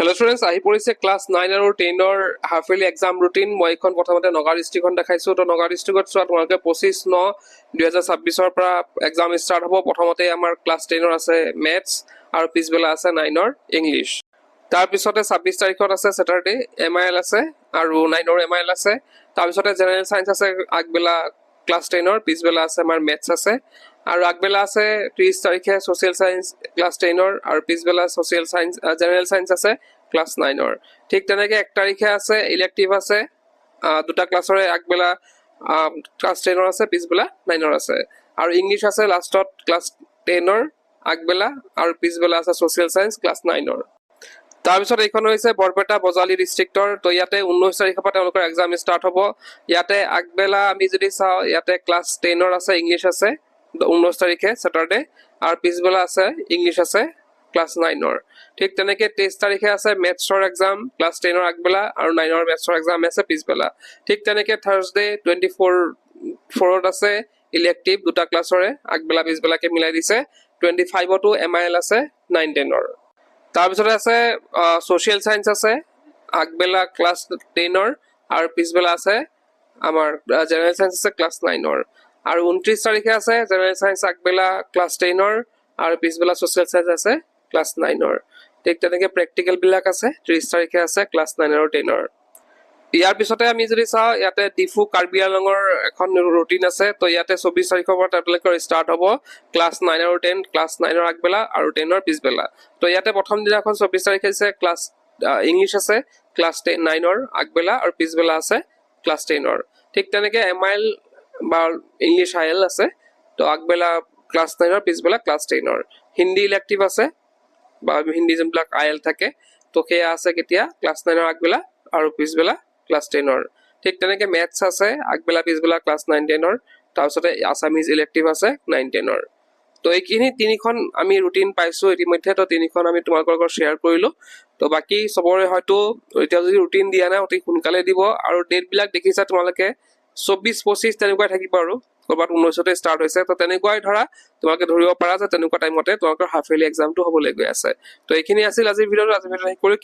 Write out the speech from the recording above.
Hello students, আহি পৰিছে class 9 আৰু 10 ৰ হাফ ইয়াৰলি এক্সাম ৰুটিন। মই এখন প্ৰথমতে নগা ডিস্ট্ৰিক্টখন দেখাইছো। তো নগা ডিস্ট্ৰিক্টত চোৱা তোমালোকে 25/9/2026 ৰ পৰা এক্সাম ষ্টাৰ্ট হ'ব। প্ৰথমতে আমাৰ ক্লাছ 10 ৰ আছে মেথছ আৰু পিছবেলা আছে 9 ৰ ইংলিছ। তাৰ পিছতে 26 তাৰিখত আছে স্যাটাৰডে MIL আছে আৰু 9 ৰ MIL আছে। তাৰ পিছতে জেনেৰেল সায়েন্স আছে আগবেলা ক্লাছ 10 ৰ, পিছবেলা আছে আমাৰ মেথছ আছে আৰু আগবেলা আছে 30 তাৰিখে সোশ্যাল সায়েন্স ক্লাছ 10 ৰ আৰু পিছবেলা সোশ্যাল সায়েন্স জেনেৰেল সায়েন্স আছে ক্লাছ 9 ৰ। ঠিক তেনেকৈ 1 তাৰিখে আছে ইলেক্টিভ আছে দুটা ক্লাছৰে, আগবেলা ক্লাছ 10 ৰ আছে, পিছবেলা 9 ৰ আছে আৰু ইংলিছ আছে লাষ্টত ক্লাছ 10 ৰ আগবেলা আৰু পিছবেলা আছে সোশ্যাল সায়েন্স ক্লাছ 9 ৰ। তাৰপিছত এইখন হৈছে বৰপেটা বজালী ডিস্ট্ৰিক্টৰ। তো ইয়াতে 19 তাৰিখৰ পৰা তেওঁলোকৰ এক্সাম ষ্টাৰ্ট হ'ব। ইয়াতে আগবেলা আমি যদি চাওঁ ইয়াতে ক্লাছ 10 ৰ আছে ইংলিছ আছে 19 তাৰিখে স্যাটাৰডে আৰু পিছবেলা আছে ইংলিছ আছে ক্লাছ 9 ৰ। ঠিক তেনেকৈ 23 তাৰিখে আছে মেথছৰ এক্সাম ক্লাছ 10 ৰ আগবেলা আৰু 9 ৰ মেথছৰ এক্সাম আছে পিছবেলা। ঠিক তেনেকৈ থাৰ্ছডে 24ত আছে ইলেক্টিভ দুটা ক্লাছৰে, আগবেলা পিছবেলাকে মিলাই দিছে। 25তো MIL আছে 9-10 ৰ। তাৰপিছতে আছে সোশ্যাল সায়েন্স আছে আগবেলা ক্লাছ 10 ৰ আৰু পিছবেলা আছে আমাৰ জেনেৰেল সায়েন্স আছে ক্লাছ 9 ৰ। আৰু 29 তাৰিখে আছে জেনেৰেল সায়েন্স আগবেলা ক্লাছ 10 ৰ আৰু পিছবেলা সোশ্যাল সায়েন্স আছে ক্লাছ 9 ৰ। ঠিক তেনেকৈ প্ৰেক্টিকেল বিলাক আছে 30 তাৰিখে আছে ক্লাছ 9 আৰু 10 ৰ। ইয়াৰ পিছতে আমি যদি চাওঁ ইয়াতে ডিফু কাৰ্বি আংলঙৰ এখন ৰুটিন আছে। তো ইয়াতে 24 তাৰিখৰ পৰা তেওঁলোকৰ ষ্টাৰ্ট হ'ব ক্লাছ 9 আৰু 10, ক্লাছ 9 ৰ আগবেলা আৰু 10 ৰ পিছবেলা। তো ইয়াতে প্ৰথম দিনাখন 24 তাৰিখে আছে ক্লাছ ইংলিছ আছে ক্লাছ 9 ৰ আগবেলা আৰু পিছবেলা আছে ক্লাছ 10 ৰ। ঠিক তেনেকৈ MIL বা ইংলিছ IL আছে, তো আগবেলা ক্লাছ 9 ৰ পিছবেলা ক্লাছ 10 ৰ। হিন্দী ইলেক্টিভ আছে বা হিন্দী যোনবিলাক IL থাকে, তো সেয়া আছে কেতিয়া ক্লাছ 9 ৰ আগবেলা আৰু পিছবেলা ক্লাছ 10 ৰ। ঠিক তেনেকৈ মেথছ আছে আগবেলা পিছবেলা ক্লাছ 9-10 ৰ। তাৰপিছতে আছামিজ ইলেক্টিভ আছে 9-10 ৰ। তো এইখিনি তিনিখন আমি ৰুটিন পাইছো ইতিমধ্যে। তো তিনিখন আমি তোমালোকৰ লগত শ্বেয়াৰ কৰিলো। তো বাকী চবৰে হয়তো এতিয়া যদি ৰুটিন দিয়া নাই অতি সোনকালে দিব। আৰু ডেট বিলাক দেখিছা তোমালোকে 24-25 তেনেকুৱাই থাকিব আৰু ক'ৰবাত 19তে ষ্টাৰ্ট হৈছে। তো তেনেকুৱাই ধৰা তোমালোকে ধৰিব পাৰা যে তেনেকুৱা টাইমতে তোমালোকৰ হাফ ইয়াৰলি এক্সামটো হ'বলৈ গৈ আছে। তো এইখিনি আছিল আজিৰ ভিডিঅ'টো। আজিৰ ভিডিঅ'টো শেষ কৰি